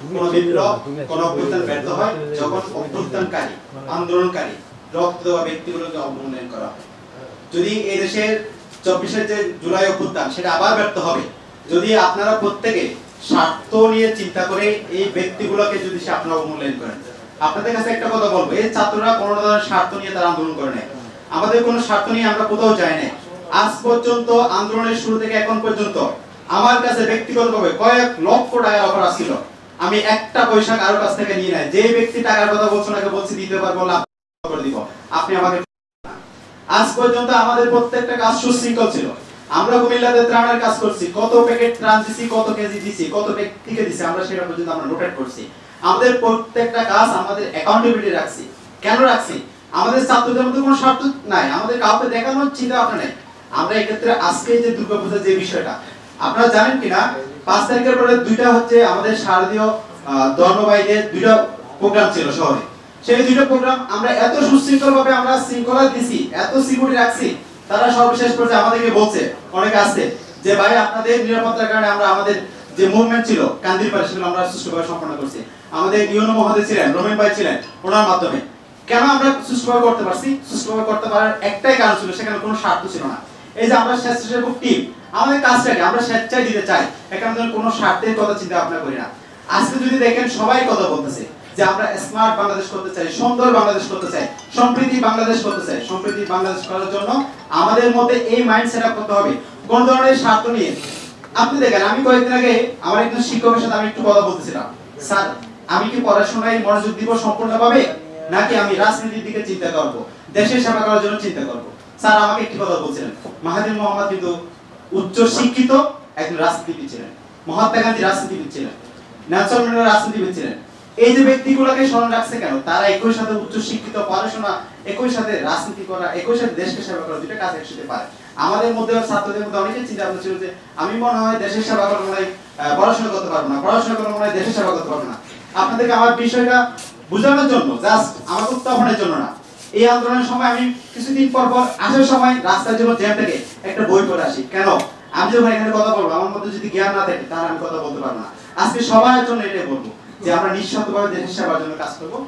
কোন বিপ্লব কোন অভ্যুত্থান ব্যর্থ হয় যখন অভ্যুত্থানকারী আন্দোলনকারী রক্ত দেওয়া ব্যক্তিগুলোকে অবমূল্যায়ন করা হয়। যদি এই দেশের 24 যে জুলাই অভ্যুত্থান সেটা আবার ব্যর্থ হবে যদি আপনারা প্রত্যেকে স্বার্থ নিয়ে চিন্তা করে এই ব্যক্তিগুলোকে যদি আপনারা অবমূল্যায়ন করেন। আপনাদের কাছে একটা কথা বলবো, এই ছাত্ররা কোনো ধরনের স্বার্থ নিয়ে তারা আন্দোলন করে নাই, আমাদের কোনো স্বার্থ নিয়ে আমরা কোথাও যাই নাই। আজ পর্যন্ত আন্দোলনের শুরু থেকে এখন পর্যন্ত আমার কাছে ব্যক্তিগতভাবে কয়েক লক্ষ টাকার অফার আসছিল, আমি একটা পয়সা কারোর কাছ থেকে নিয়ে নাই। যে ব্যক্তি টাকার কথা বলছো নাকি বলছি দিতে পারবো না করে দিব, আপনি আমাকে। আজ পর্যন্ত আমাদের প্রত্যেকটা কাজ সুশৃঙ্খল ছিল। আমরা কুমিল্লাতে ত্রাণের কাজ করছি, কত প্যাকেট ত্রাণ দিছি, কত কেজি দিছি, কত ব্যক্তিকে দিছি, আমরা সেটা পর্যন্ত আমরা নোটেট করছি। আমাদের প্রত্যেকটা কাজ আমাদের অ্যাকাউন্টেবিলিটি রাখছি। কেন রাখছি? আমাদের ছাত্রদের মধ্যে কোনো স্বার্থ নাই, আমাদের কাউকে দেখানোর চিন্তা ভাবনা নাই। আমরা এক্ষেত্রে আজকে যে দুর্গাপূজার যে বিষয়টা আপনারা জানেন কিনা, 5 তারিখের পরে দুইটা হচ্ছে আমাদের শারদীয় ধর্মবাহীদের দুইটা প্রোগ্রাম ছিল শহরে। সেই দুইটা প্রোগ্রাম আমরা এত সুশৃঙ্খল ভাবে আমরা শৃঙ্খলা দিছি, এত সিকিউরিটি রাখছি, তারা সর্বশেষ পর্যায়ে আমাদেরকে বলছে অনেকে আসছে যে ভাই আপনাদের নিরাপত্তার কারণে আমরা আমাদের যে মুভমেন্ট ছিল কান্দির পারে সেগুলো আমরা সুষ্ঠুভাবে সম্পন্ন করছি। আমাদের ইউনো মহোদয় ছিলেন, রমেন ভাই ছিলেন, ওনার মাধ্যমে কেন আমরা সুষ্ঠুভাবে করতে পারছি? সুষ্ঠুভাবে করতে পারার একটাই কারণ ছিল, সেখানে কোনো স্বার্থ ছিল না। এই যে আমরা স্বেচ্ছাসেবক টিম, আমাদের কাজটাকে আমরা স্বেচ্ছায় দিতে চাই, এখানে কোনো স্বার্থের কথা চিন্তা ভাবনা করি না। আজকে যদি দেখেন সবাই কথা বলতেছে যে আমরা স্মার্ট বাংলাদেশ করতে চাই, সুন্দর বাংলাদেশ করতে চাই, সম্প্রীতি বাংলাদেশ করতে চাই। সম্প্রীতি বাংলাদেশ করার জন্য আমাদের মধ্যে এই মাইন্ড সেট আপ করতে হবে, কোন ধরনের স্বার্থ নিয়ে। আপনি দেখেন, আমি কয়েকদিন আগে আমার একজন শিক্ষকের সাথে আমি একটু কথা বলতেছিলাম, স্যার আমি কি পড়াশোনায় মনোযোগ দিব সম্পূর্ণভাবে, নাকি আমি রাজনীতির দিকে চিন্তা করব, দেশের সেবা করার জন্য চিন্তা করব? স্যার আমাকে একটি কথা বলছিলেন, মাহাথির মোহাম্মদ কিন্তু উচ্চ শিক্ষিত একজন রাজনীতিবিদ ছিলেন, মহাত্মা গান্ধী রাজনীতিবিদ ছিলেন, নেলসন ম্যান্ডেলা রাজনীতিবিদ ছিলেন। এই যে ব্যক্তিগুলোকে স্মরণ রাখছে কেন? তারা একই সাথে উচ্চ শিক্ষিত, পড়াশোনা, একই সাথে রাজনীতি করা, একই সাথে দেশকে সেবা করা, দুটো কাজ একসাথে পারে। আমাদের মধ্যে ছাত্রদের মধ্যে অনেকেই চিন্তা ভাবনা ছিল যে আমি মনে হয় দেশের সেবা করবো, মনে হয় পড়াশোনা করতে পারবো না, পড়াশোনা করবো মনে হয় দেশের সেবা করতে পারবো না। আপনাদেরকে আমার বিষয়টা বোঝানোর জন্য, জাস্ট আমার উত্থাপনের জন্য না। এই আন্দোলনের সময় আমি কিছুদিন পর পর আসার সময় রাস্তায় যখন জ্যাম থেকে একটা বই পড়ে আসি। কেন? আমি যখন এখানে কথা বলবো, আমার মধ্যে যদি জ্ঞান না থাকে তাহলে আমি কথা বলতে পারবো না। আজকে সবার জন্য এটাই বলবো যে আমরা নিঃস্বার্থভাবে দেশের সেবার জন্য কাজ করবো।